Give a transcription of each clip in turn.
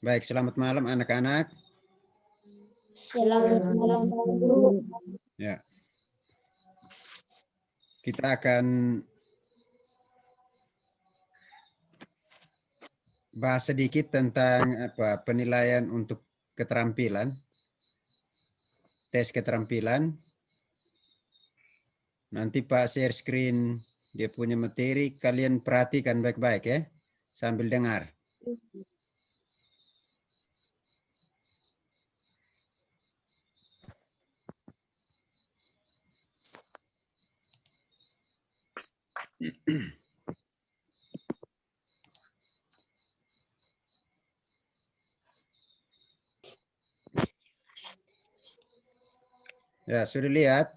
Baik, selamat malam anak-anak. Selamat malam, Pak Guru. Ya. Kita akan bahas sedikit tentang penilaian untuk keterampilan, tes keterampilan. Nanti Pak share screen dia punya materi, kalian perhatikan baik-baik ya, sambil dengar. Ya, sudah lihat?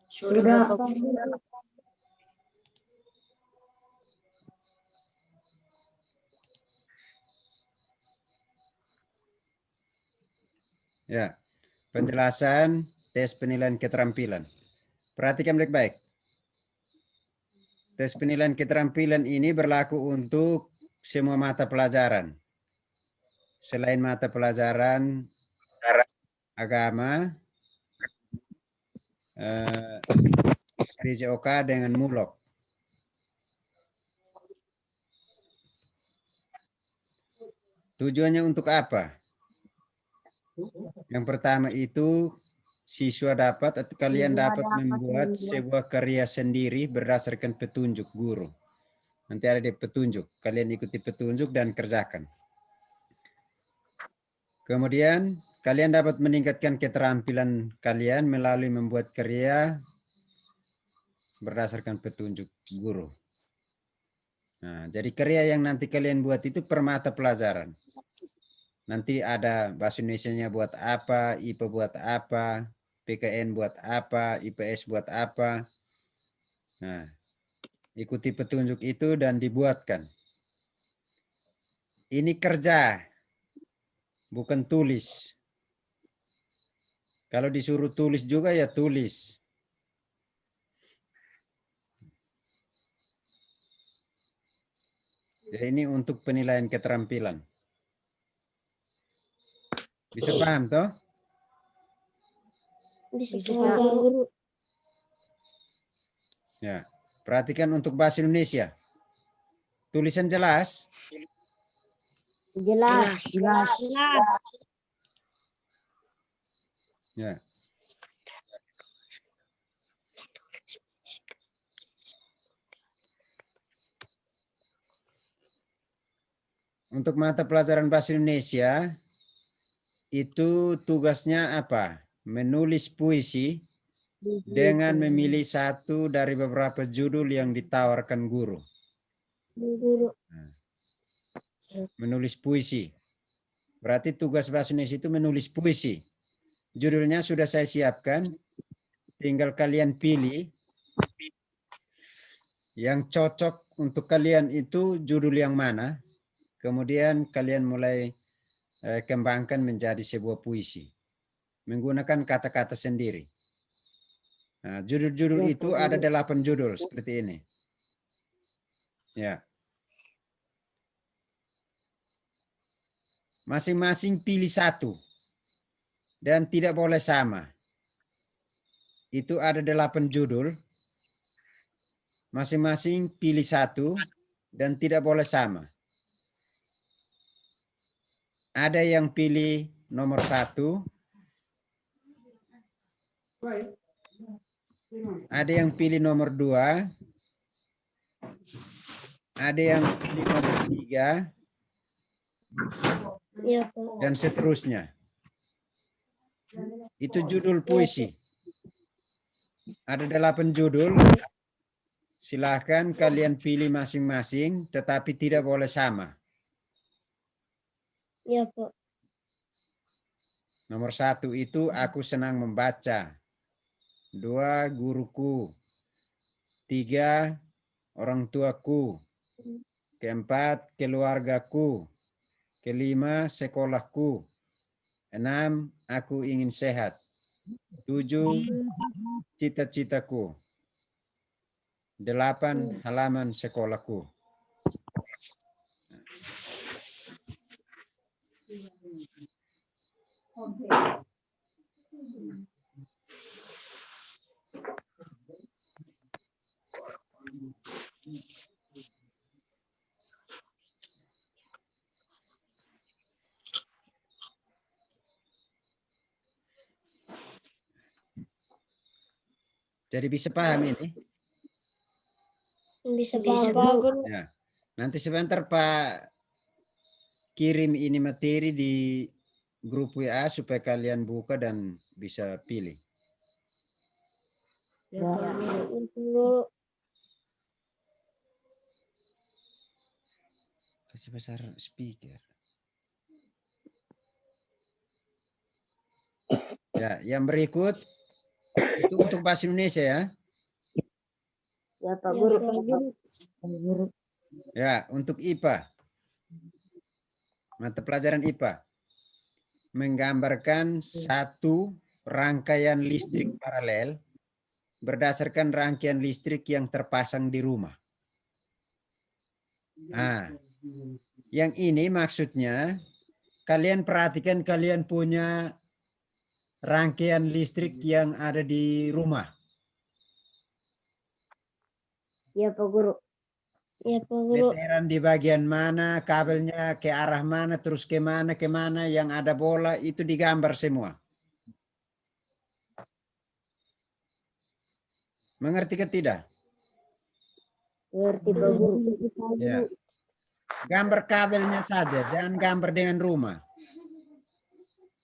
Sudah, Pak Guru. Ya, penjelasan tes penilaian keterampilan. Perhatikan baik-baik. Tes penilaian keterampilan ini berlaku untuk semua mata pelajaran. Selain mata pelajaran agama, PJOK dengan MULOK. Tujuannya untuk apa? Yang pertama itu siswa dapat atau kalian dapat membuat sebuah karya sendiri berdasarkan petunjuk guru. Nanti ada di petunjuk, kalian ikuti petunjuk dan kerjakan. Kemudian kalian dapat meningkatkan keterampilan kalian melalui membuat karya berdasarkan petunjuk guru. Nah, jadi karya yang nanti kalian buat itu per mata pelajaran. Nanti ada bahasa Indonesianya buat apa, IPA buat apa, PKN buat apa, IPS buat apa. Nah, ikuti petunjuk itu dan dibuatkan. Ini kerja, bukan tulis. Kalau disuruh tulis juga ya tulis. Jadi ini untuk penilaian keterampilan. Bisa paham toh? Bisa, Pak Guru. Ya. Perhatikan untuk bahasa Indonesia. Tulisan jelas? Jelas. Ya. Untuk mata pelajaran bahasa Indonesia, itu tugasnya apa? Menulis puisi dengan memilih satu dari beberapa judul yang ditawarkan guru. Menulis puisi. Berarti tugas bahasa Indonesia itu menulis puisi. Judulnya sudah saya siapkan. Tinggal kalian pilih yang cocok untuk kalian itu judul yang mana. Kemudian kalian mulai kembangkan menjadi sebuah puisi. Menggunakan kata-kata sendiri. Nah, judul-judul itu ada 8 judul seperti ini. Ya. Masing-masing pilih satu. Dan tidak boleh sama. Itu ada 8 judul. Masing-masing pilih satu dan tidak boleh sama. Ada yang pilih nomor 1. Ada yang pilih nomor 2. Ada yang pilih nomor 3. Ya, Pak. Dan seterusnya. Itu judul puisi. Ada 8 judul. Silahkan kalian pilih masing-masing, tetapi tidak boleh sama. Ya, Pak. Nomor 1 itu aku senang membaca. 2, guruku. 3, orang tuaku. 4, keluargaku. 5, sekolahku. 6, aku ingin sehat. 7, cita-citaku. 8, halaman sekolahku. Jadi bisa paham ini? Bisa paham, Guru. Ya. Nanti sebentar Pak kirim ini materi di grup WA supaya kalian buka dan bisa pilih. Ya, Guru. Kasih besar speaker. Ya, yang berikut itu untuk bahasa Indonesia ya. Ya, Pak Guru. Guru. Ya, untuk IPA. Mata pelajaran IPA. Menggambarkan satu rangkaian listrik paralel berdasarkan rangkaian listrik yang terpasang di rumah. Nah, yang ini maksudnya kalian perhatikan kalian punya rangkaian listrik yang ada di rumah. Ya, Pak Guru. Ya, Pak Guru. Meteran di bagian mana, kabelnya ke arah mana, terus ke mana, yang ada bola, itu digambar semua. Mengerti ke tidak? Ngerti, Pak Guru. Ya. Gambar kabelnya saja, jangan gambar dengan rumah.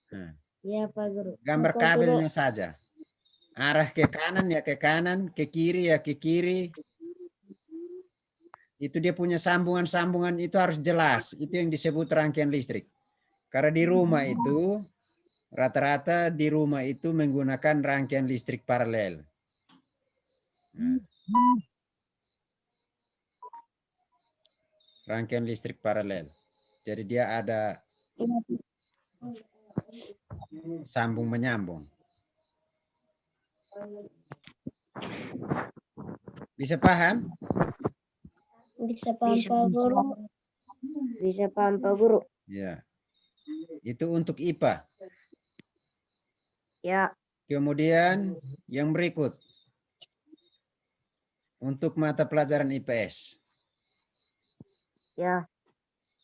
Nah, Ya, Pak Guru. gambar kabelnya saja. Arah ke kanan ya ke kanan, ke kiri ya ke kiri. Itu dia punya sambungan-sambungan itu harus jelas. Itu yang disebut rangkaian listrik. Karena di rumah itu, rata-rata di rumah itu menggunakan rangkaian listrik paralel. Nah. Rangkaian listrik paralel. Jadi dia ada sambung menyambung. Bisa paham? Bisa paham, Pak Guru. Bisa paham, Pak Guru. Ya. Itu untuk IPA. Ya. Kemudian yang berikut. Untuk mata pelajaran IPS. Ya.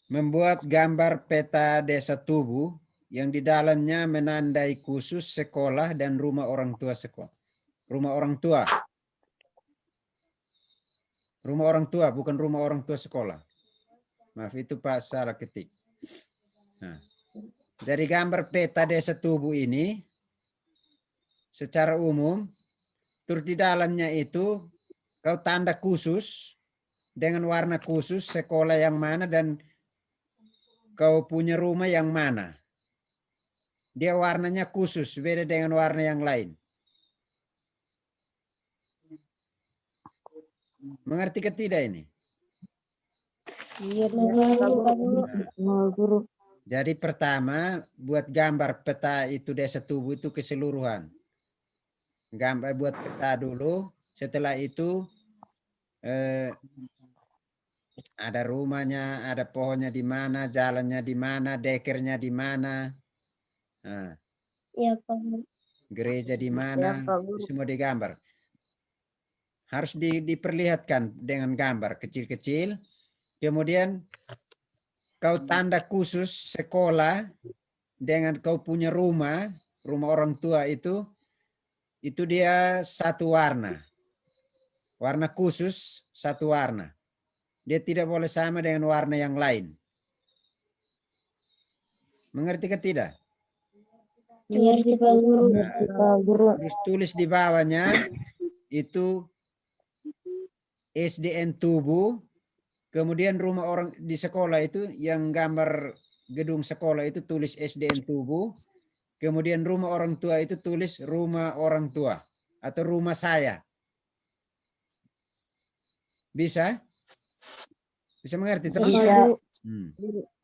Membuat gambar peta desa tubuh yang di dalamnya menandai khusus sekolah dan rumah orang tua sekolah. Rumah orang tua. Rumah orang tua, bukan rumah orang tua sekolah. Maaf, itu Pak salah ketik. Nah, dari gambar peta desa tubuh ini, secara umum, terus di dalamnya itu, kau tanda khusus, dengan warna khusus, sekolah yang mana, dan kau punya rumah yang mana. Dia warnanya khusus, beda dengan warna yang lain. Mengerti ke tidak ini? Iya, Pak Guru. Jadi pertama, buat gambar peta itu desa tubuh itu keseluruhan. Gambar buat peta dulu, setelah itu ada rumahnya, ada pohonnya di mana, jalannya di mana, dekernya di mana, nah, Ya, Pak Guru. gereja di mana, Ya, Pak Guru. semua digambar. Harus diperlihatkan dengan gambar kecil-kecil. Kemudian kau tanda khusus sekolah dengan kau punya rumah orang tua itu dia satu warna. Warna khusus satu warna. Dia tidak boleh sama dengan warna yang lain. Mengerti ke tidak? Mengerti, Pak Guru. Terus tulis di bawahnya itu SDN tubuh, kemudian rumah orang di sekolah itu yang gambar gedung sekolah itu tulis SDN tubuh, kemudian rumah orang tua itu tulis rumah orang tua atau rumah saya. Bisa? Bisa mengerti toh? Bisa.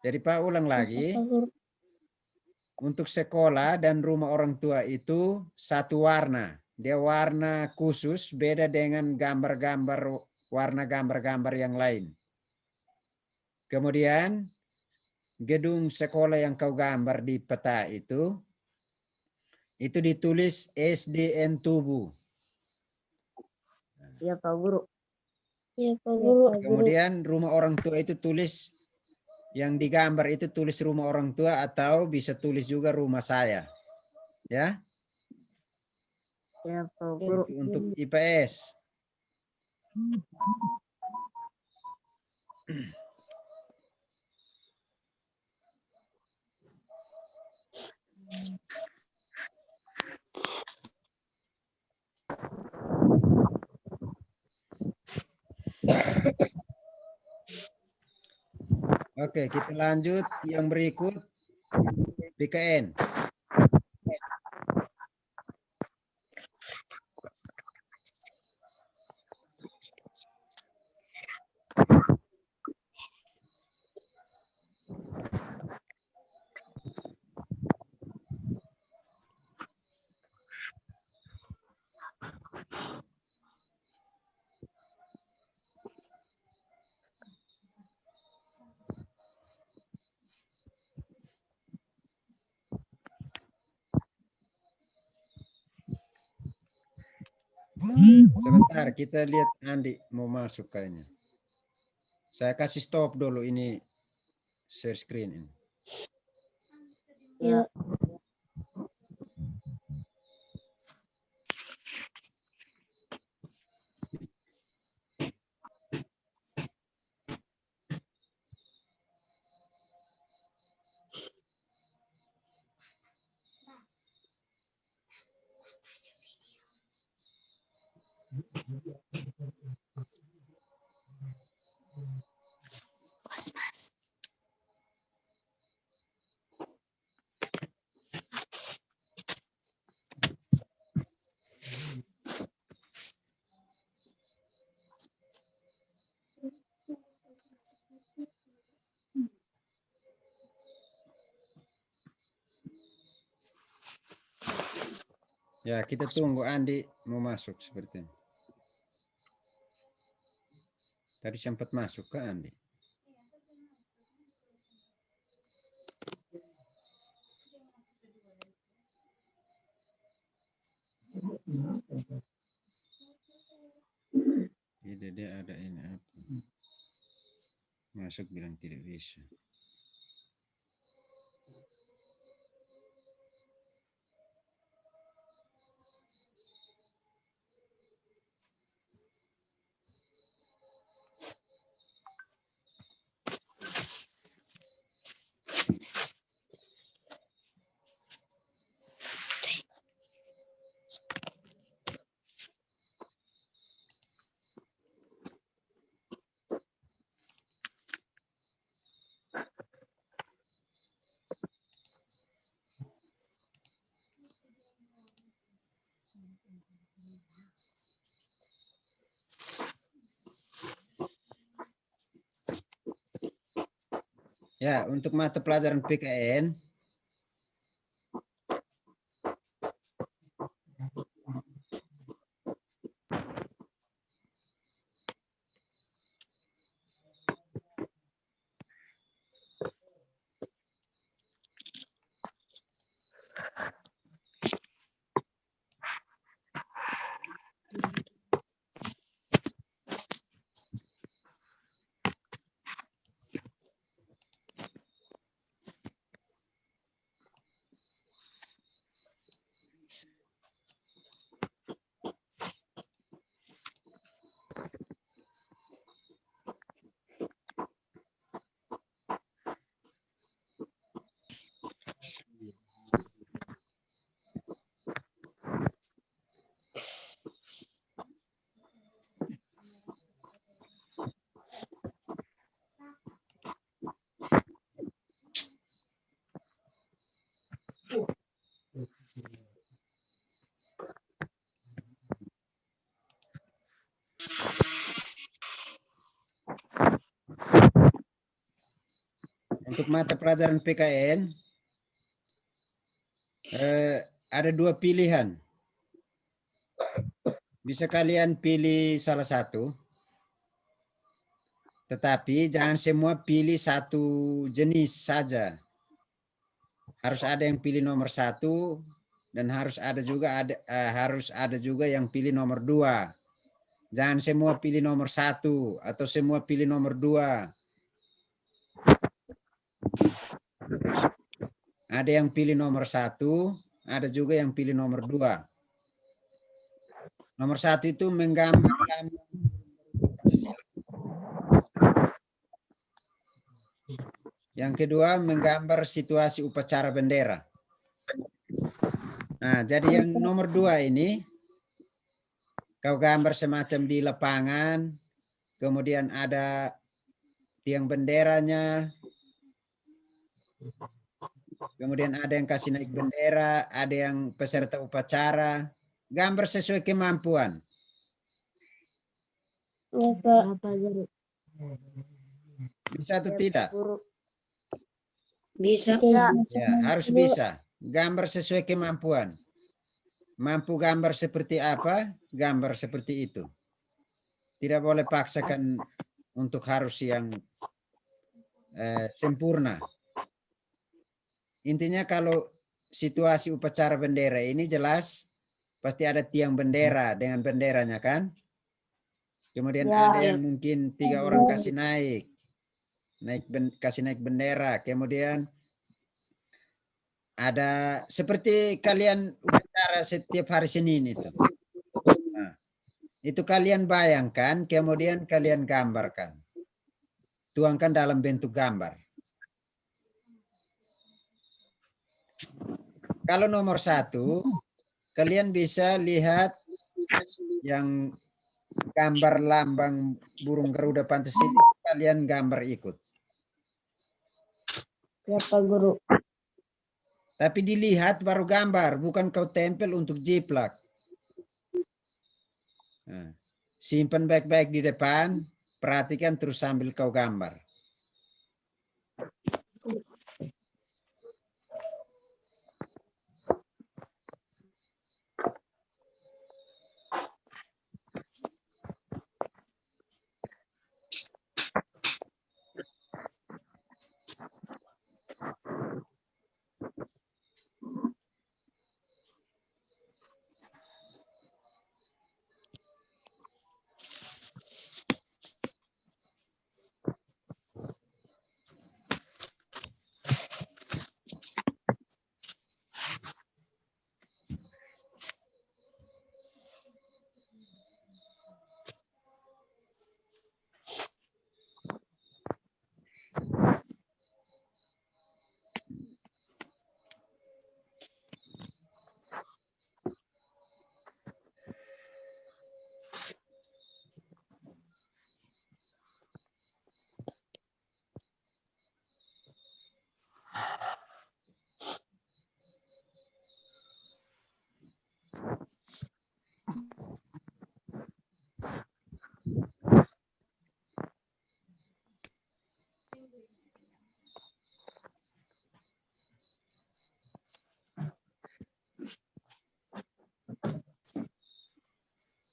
Jadi Pak ulang lagi. Untuk sekolah dan rumah orang tua itu satu warna. Dia warna khusus, beda dengan gambar-gambar warna gambar-gambar yang lain. Kemudian gedung sekolah yang kau gambar di peta itu Itu ditulis SDN tubuh. Iya Pak Guru. Iya Pak Guru. Kemudian rumah orang tua itu tulis, yang digambar itu tulis rumah orang tua atau bisa tulis juga rumah saya. Ya, Iya Pak Guru. itu untuk IPS. Oke, kita lanjut yang berikut, BKN. Sebentar, kita lihat Andi mau masuk kayaknya. Saya kasih stop dulu ini share screen ini. Iya. Ya, kita tunggu Andi mau masuk sepertinya. Tadi sempat masuk ke Andi. Tidak, dia ada ini apa? Masuk bilang tidak bisa. Ya, untuk mata pelajaran PKN, untuk mata pelajaran PKN, ada dua pilihan. Bisa kalian pilih salah satu, tetapi jangan semua pilih satu jenis saja. Harus ada yang pilih nomor 1, Dan harus ada juga yang pilih nomor 2. Jangan semua pilih nomor 1 atau semua pilih nomor 2. Ada yang pilih nomor 1, ada juga yang pilih nomor 2. Nomor 1 itu menggambar Pancasila. Yang kedua menggambar situasi upacara bendera. Nah, jadi yang nomor 2 ini kau gambar semacam di lapangan, kemudian ada tiang benderanya, kemudian ada yang kasih naik bendera, ada yang peserta upacara. Gambar sesuai kemampuan. Ya, Pak. Bisa atau tidak? Bisa. Ya, harus bisa. Gambar sesuai kemampuan. Mampu gambar seperti apa, gambar seperti itu. Tidak boleh paksakan untuk harus yang sempurna. Intinya kalau situasi upacara bendera ini jelas pasti ada tiang bendera dengan benderanya kan. Kemudian Ya. ada yang mungkin 3 orang kasih naik bendera. Kemudian ada seperti kalian upacara setiap hari Senin itu. Nah, itu kalian bayangkan, kemudian kalian gambarkan. Tuangkan dalam bentuk gambar. Kalau nomor 1, kalian bisa lihat yang gambar lambang burung Garuda Pancasila, kalian gambar ikut. Ya, Pak Guru. Tapi dilihat baru gambar, bukan kau tempel untuk jiplak. Nah, simpan baik-baik di depan, perhatikan terus sambil kau gambar.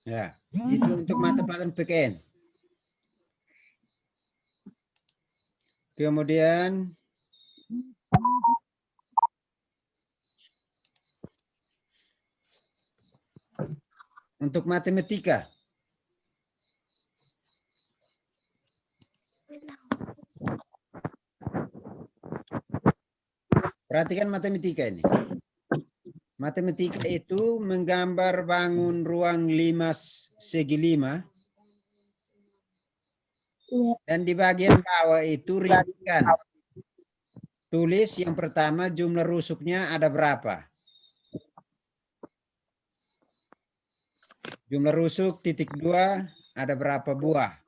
Ya, itu untuk mata pelajaran PKN. Kemudian untuk matematika. Perhatikan matematika ini. Matematika itu menggambar bangun ruang 5 segi 5. Ya. Dan di bagian bawah itu ringan. Tulis yang pertama jumlah rusuknya ada berapa. Jumlah rusuk titik 2 ada berapa buah.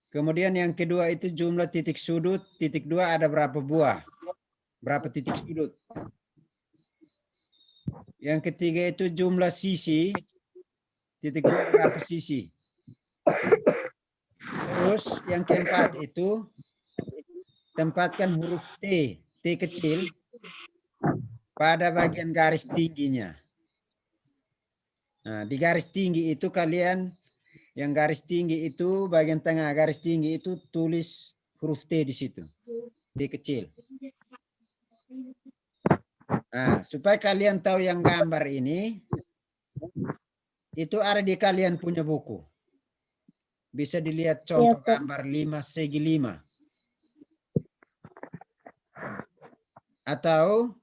Kemudian yang kedua itu jumlah titik sudut titik 2 ada berapa buah. Berapa titik sudut. Yang ketiga itu jumlah sisi titik 2 berapa sisi. Terus yang keempat itu tempatkan huruf T kecil pada bagian garis tingginya. Nah, di garis tinggi itu kalian yang garis tinggi itu bagian tengah garis tinggi itu tulis huruf T di situ. T kecil. Nah, supaya kalian tahu yang gambar ini, itu ada di kalian punya buku. Bisa dilihat contoh Pak. gambar 5 segi 5. Atau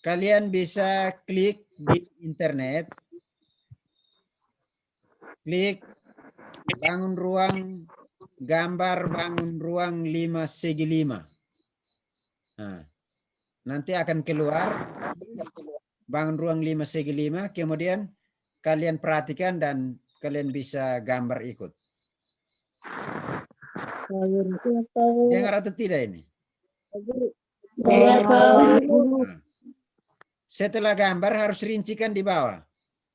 kalian bisa klik di internet, klik bangun ruang gambar bangun ruang 5 segi 5. Nah, nanti akan keluar bangun ruang 5 segi 5, kemudian kalian perhatikan dan kalian bisa gambar ikut. Dengar atau tidak ini? Dengar, Pak. Nah, setelah gambar harus rincikan di bawah.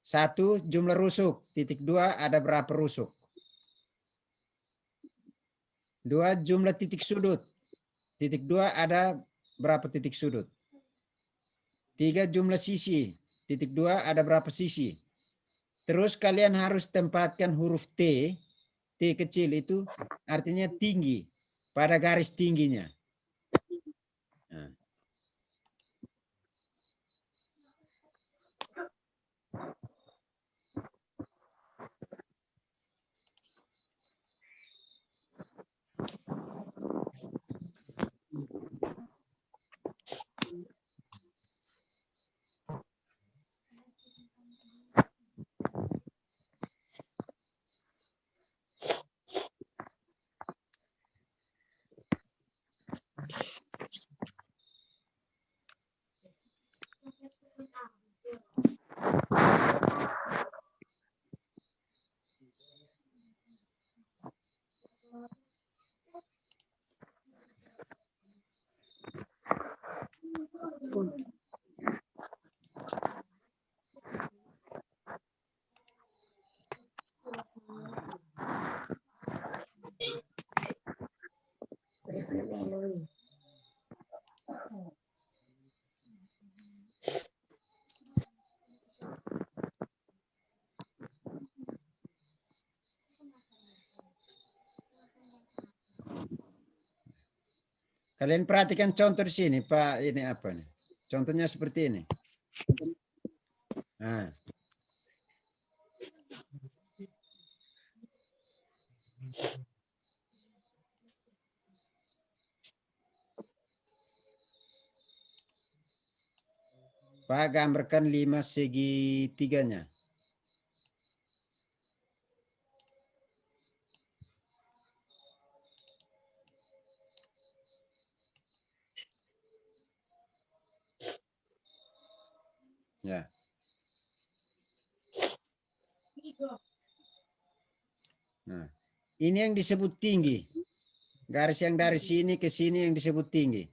1, jumlah rusuk. Titik 2, ada berapa rusuk. 2, jumlah titik sudut. Titik 2, ada berapa titik sudut. 3, jumlah sisi. Titik 2, ada berapa sisi. Terus kalian harus tempatkan huruf T. T kecil itu artinya tinggi. Pada garis tingginya. Nah. Kalian perhatikan contoh di sini, Pak. Ini apa nih? Contohnya seperti ini. Nah. Pak, gambarkan 5 segi 3-nya. Ya. Nah, ini yang disebut tinggi. Garis yang dari sini ke sini yang disebut tinggi.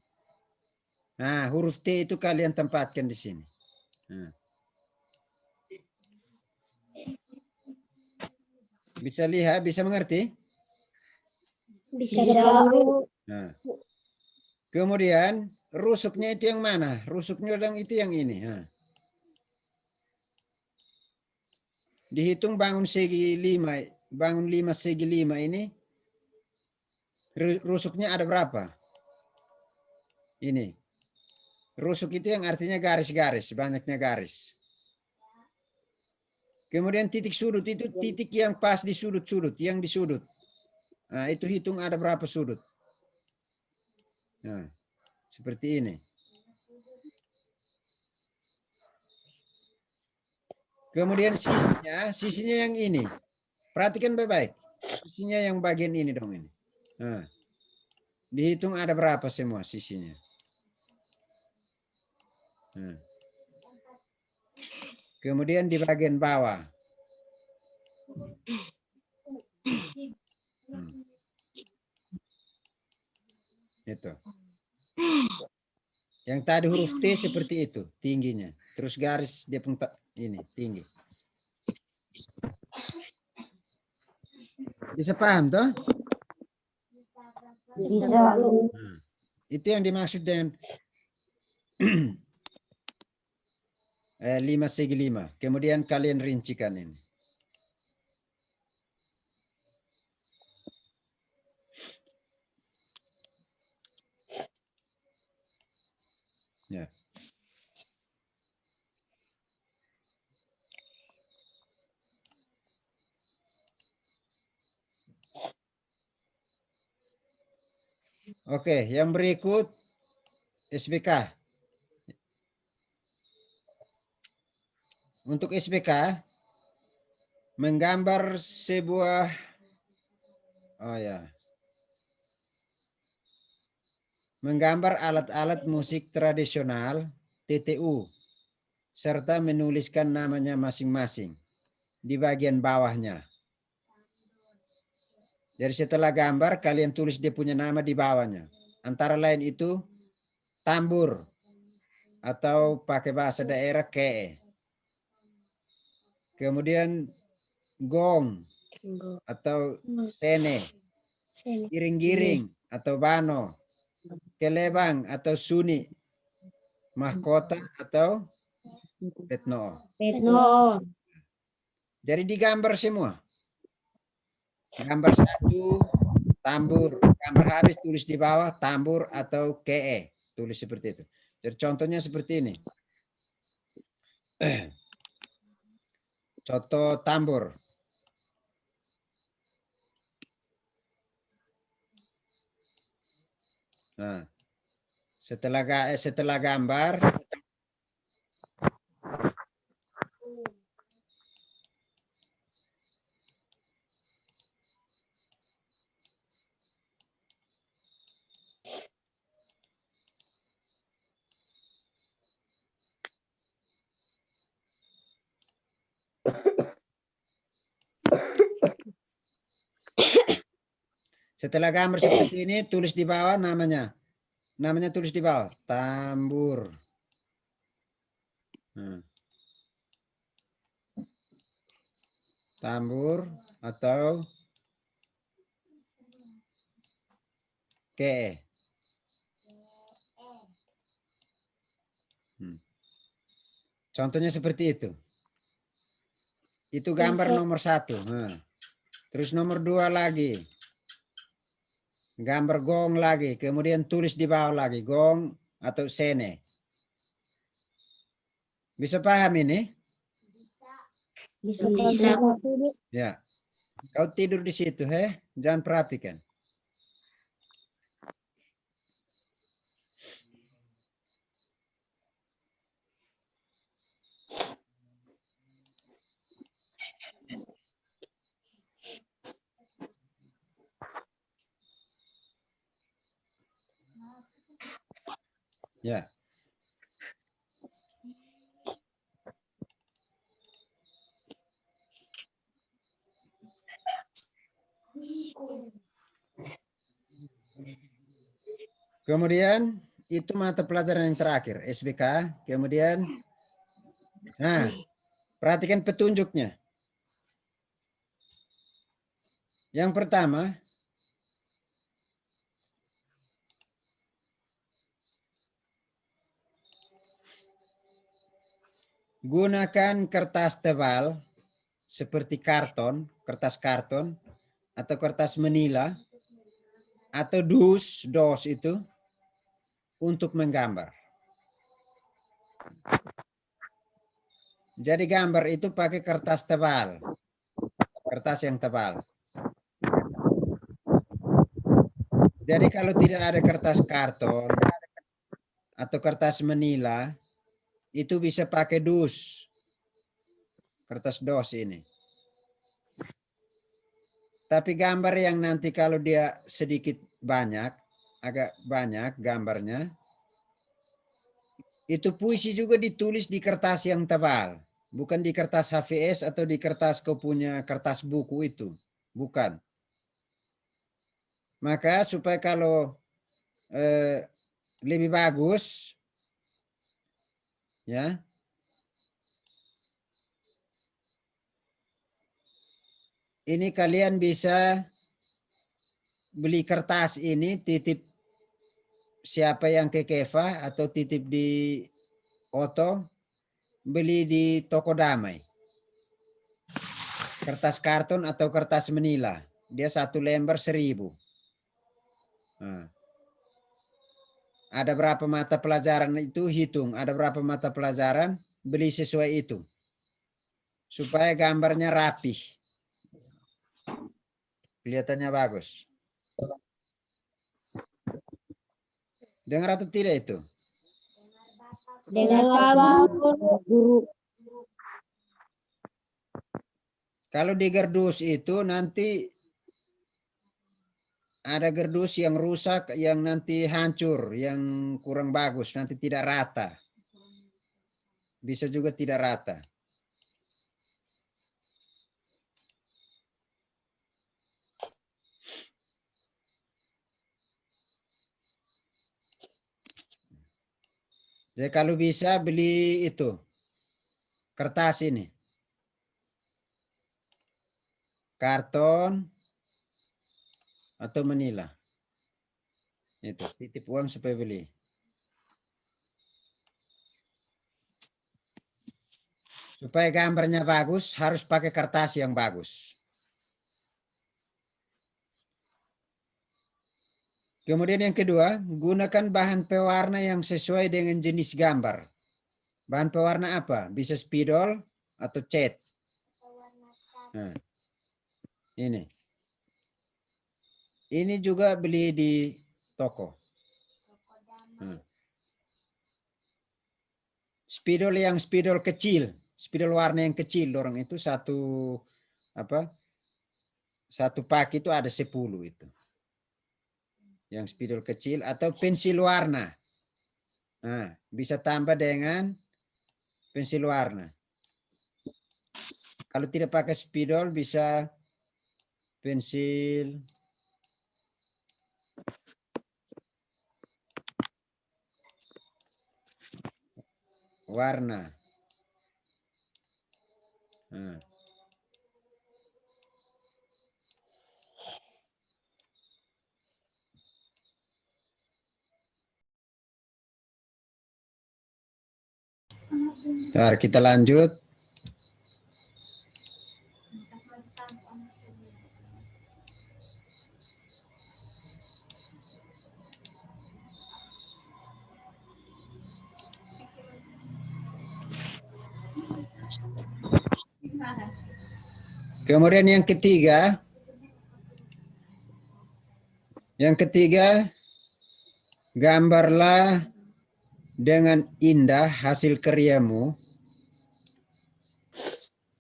Nah, huruf T itu kalian tempatkan di sini. Nah. Bisa lihat, bisa mengerti? Bisa, Pak. Nah. Kemudian rusuknya itu yang mana? Rusuknya yang itu yang ini. Nah. Dihitung bangun segi 5, bangun 5 segi 5 ini rusuknya ada berapa? Ini. Rusuk itu yang artinya garis-garis, banyaknya garis. Kemudian titik sudut itu titik yang pas di sudut-sudut, yang di sudut. Nah, itu hitung ada berapa sudut. Nah, seperti ini. Kemudian sisinya yang ini. Perhatikan baik-baik. Sisinya yang bagian ini dong ini. Nah, dihitung ada berapa semua sisinya. Nah. Kemudian di bagian bawah. Itu. Yang tadi huruf T seperti itu, tingginya. Terus garis dia pun ini, tinggi. Bisa paham toh? Bisa. Nah, itu yang dimaksud dengan 5 segi 5. Kemudian kalian rincikan ini. Ya. Oke, yang berikut SBK. Untuk SBK menggambar sebuah menggambar alat-alat musik tradisional TTU serta menuliskan namanya masing-masing di bagian bawahnya. Jadi setelah gambar kalian tulis dia punya nama di bawahnya. Antara lain itu tambur atau pakai bahasa daerah ke. Kemudian gong atau sene, giring-giring atau bano, kelebang atau suni, mahkota atau petno. Petno. Jadi digambar semua. Gambar satu, tambur. Gambar habis tulis di bawah tambur atau ke. Tulis seperti itu. Jadi contohnya seperti ini. Contoh tambur. Nah, setelah gambar seperti ini tulis di bawah namanya. Namanya tulis di bawah tambur. Nah. Tambur atau ke. Contohnya seperti itu. Itu gambar nomor 1. Nah. Terus nomor 2 lagi. Gambar gong lagi. Kemudian tulis di bawah lagi. Gong atau sene. Bisa paham ini? Bisa. Ya. Kau tidur di situ, jangan perhatikan. Ya. Kemudian itu mata pelajaran yang terakhir, SBK. Kemudian, nah, perhatikan petunjuknya. Yang pertama, gunakan kertas tebal seperti karton, kertas karton, atau kertas manila, atau dos itu untuk menggambar. Jadi gambar itu pakai kertas tebal, kertas yang tebal. Jadi kalau tidak ada kertas karton atau kertas manila, itu bisa pakai dus, kertas dos ini. Tapi gambar yang nanti kalau dia sedikit banyak, agak banyak gambarnya, itu puisi juga ditulis di kertas yang tebal. Bukan di kertas HVS atau di kertas kau punya kertas buku itu. Bukan. Maka supaya kalau lebih bagus, ya, ini kalian bisa beli kertas ini, titip siapa yang ke Keva atau titip di Oto, beli di toko damai. Kertas karton atau kertas manila. Dia 1 lembar 1.000. Nah. Ada berapa mata pelajaran itu hitung. Ada berapa mata pelajaran beli sesuai itu. Supaya gambarnya rapih. Kelihatannya bagus. Dengar atau tidak itu? Dengar Pak Guru. Kalau di gerdus itu nanti ada gerdus yang rusak, yang nanti hancur, yang kurang bagus, nanti tidak rata. Bisa juga tidak rata. Jadi kalau bisa beli itu kertas ini, karton atau manila. Itu titip uang supaya beli. Supaya gambarnya bagus harus pakai kertas yang bagus. Kemudian yang kedua, gunakan bahan pewarna yang sesuai dengan jenis gambar. Bahan pewarna apa? Bisa spidol atau cat. Nah, ini. Ini juga beli di toko. Nah. Spidol yang spidol kecil, spidol warna yang kecil, orang itu satu pak itu ada 10 itu. Yang spidol kecil atau pensil warna. Nah, bisa tambah dengan pensil warna. Kalau tidak pakai spidol bisa pensil warna. Nah. Nah, kita lanjut. Kemudian yang ketiga, gambarlah dengan indah hasil karyamu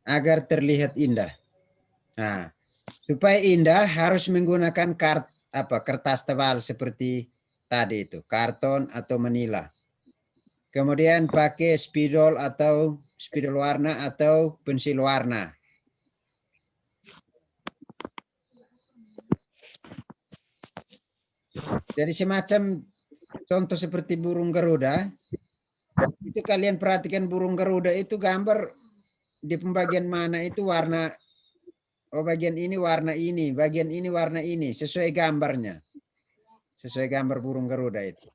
agar terlihat indah. Nah, supaya indah harus menggunakan kertas tebal seperti tadi itu, karton atau manila. Kemudian pakai spidol atau spidol warna atau pensil warna. Jadi semacam contoh seperti burung Garuda, itu kalian perhatikan burung Garuda itu gambar di pembagian mana itu warna, oh bagian ini warna ini, bagian ini warna ini, sesuai gambarnya. Sesuai gambar burung Garuda itu.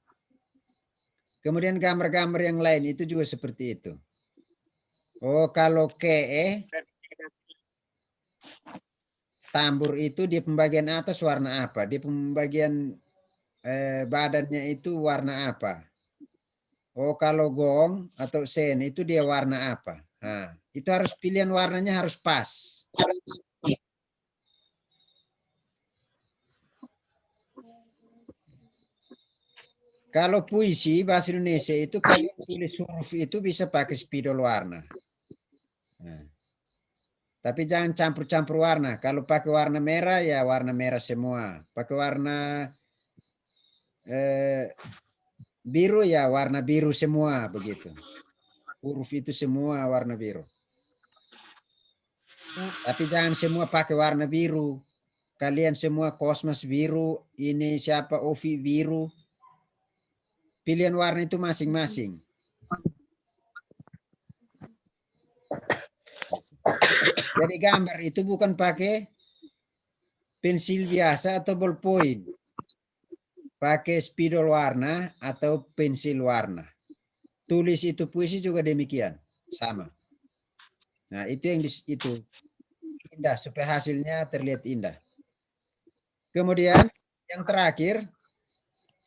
Kemudian gambar-gambar yang lain itu juga seperti itu. Oh, kalau tambur itu di pembagian atas warna apa? Di pembagian badannya itu warna apa? Oh, kalau gong atau sen itu dia warna apa? Nah, itu harus pilihan warnanya harus pas. Kalau puisi bahasa Indonesia itu kalian tulis huruf itu bisa pakai spidol warna. Nah, tapi jangan campur-campur warna. Kalau pakai warna merah ya warna merah semua. Pakai warna biru ya warna biru semua begitu. Huruf itu semua warna biru. Tapi jangan semua pakai warna biru. Kalian semua Kosmas biru, ini siapa Ovi biru. Pilihan warna itu masing-masing. Jadi gambar itu bukan pakai pensil biasa atau ballpoint. Pakai spidol warna atau pensil warna. Tulis itu puisi juga demikian, sama. Nah, itu yang itu indah supaya hasilnya terlihat indah. Kemudian yang terakhir,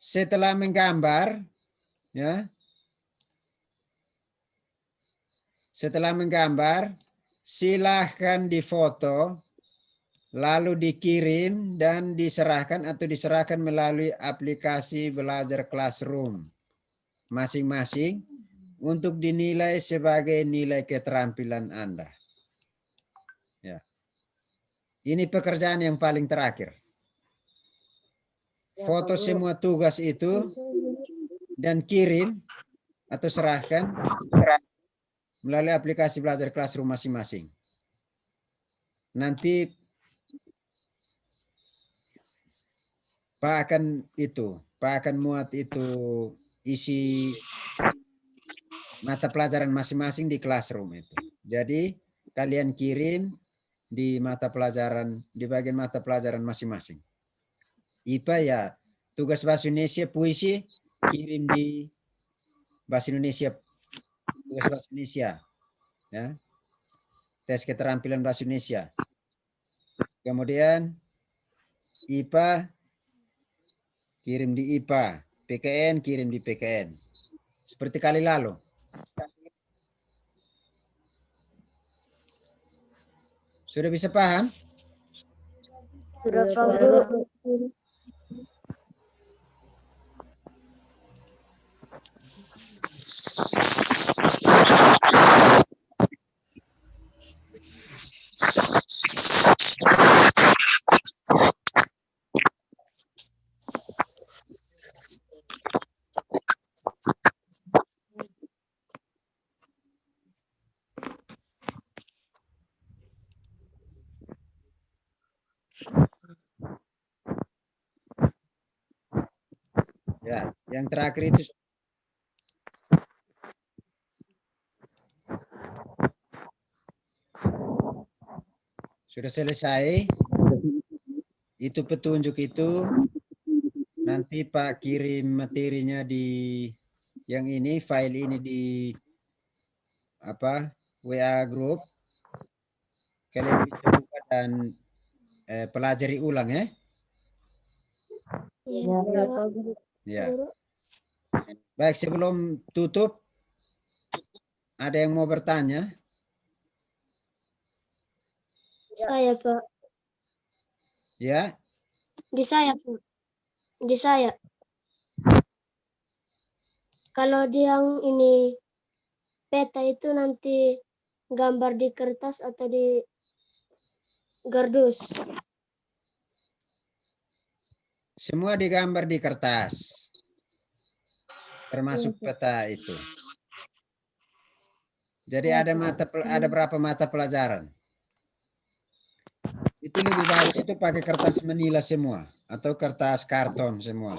setelah menggambar, ya, setelah menggambar, silahkan difoto lalu dikirim dan diserahkan atau diserahkan melalui aplikasi belajar Classroom masing-masing untuk dinilai sebagai nilai keterampilan Anda. Ya. Ini pekerjaan yang paling terakhir. Foto semua tugas itu dan kirim atau serahkan melalui aplikasi belajar Classroom masing-masing. Nanti Pak akan muat itu isi mata pelajaran masing-masing di Classroom itu. Jadi kalian kirim di bagian mata pelajaran masing-masing. IPA ya tugas bahasa Indonesia puisi kirim di bahasa Indonesia, tugas bahasa Indonesia, ya, tes keterampilan bahasa Indonesia. Kemudian IPA kirim di IPA, PKN kirim di PKN. Seperti kali lalu. Sudah bisa paham? Sudah, Pak Guru. Ya, yang terakhir itu sudah selesai. Itu petunjuk itu nanti Pak kirim materinya di yang ini, file ini di WA group. Kalian bisa buka dan pelajari ulang ya. Ya, Pak Guru. Ya. Baik, sebelum tutup ada yang mau bertanya? Saya, Pak. Ya. Di saya, Pak. Di saya. Kalau di yang ini peta itu nanti gambar di kertas atau di kardus? Semua digambar di kertas. Termasuk peta itu. Jadi ada berapa mata pelajaran? Itu lebih bagus itu pakai kertas manila semua atau kertas karton semua.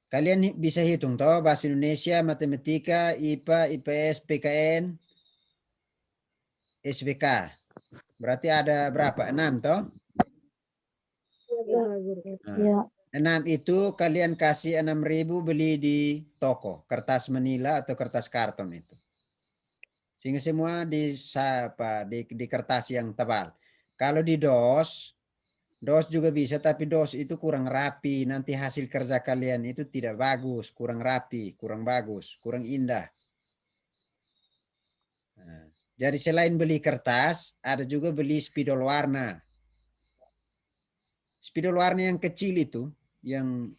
Kalian bisa hitung toh bahasa Indonesia, matematika, IPA, IPS, PKN, SBK. Berarti ada berapa? 6 toh? Ya. 6 itu kalian kasih 6.000 beli di toko kertas manila atau kertas karton itu. Sehingga semua di kertas yang tebal. Kalau di DOS juga bisa, tapi DOS itu kurang rapi. Nanti hasil kerja kalian itu tidak bagus, kurang rapi, kurang bagus, kurang indah. Nah, jadi selain beli kertas, ada juga beli spidol warna. Spidol warna yang kecil itu, yang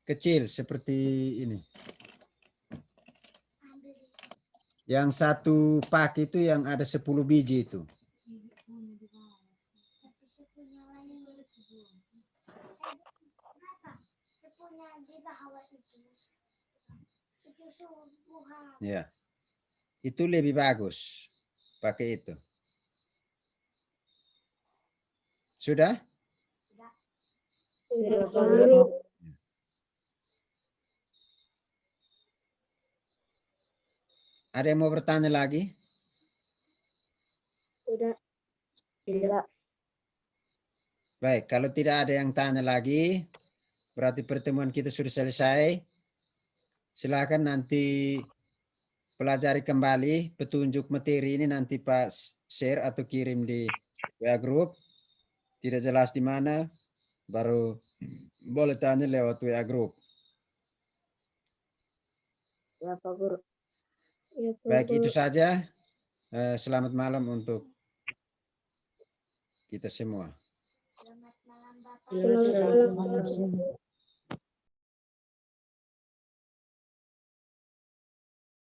kecil seperti ini. Yang satu pak itu yang ada 10 biji itu. Ya. Itu lebih bagus pakai itu. Sudah? Sudah, Pak Guru. Ada yang mau bertanya lagi? Sudah. Tidak. Baik, kalau tidak ada yang tanya lagi, berarti pertemuan kita sudah selesai. Silakan nanti pelajari kembali petunjuk materi ini, nanti Pak share atau kirim di WA group. Tidak jelas di mana, baru boleh tanya lewat WA group. Ya, Pak Guru. Ya, Pak Baik, Guru. itu saja. Selamat malam untuk kita semua. Selamat malam.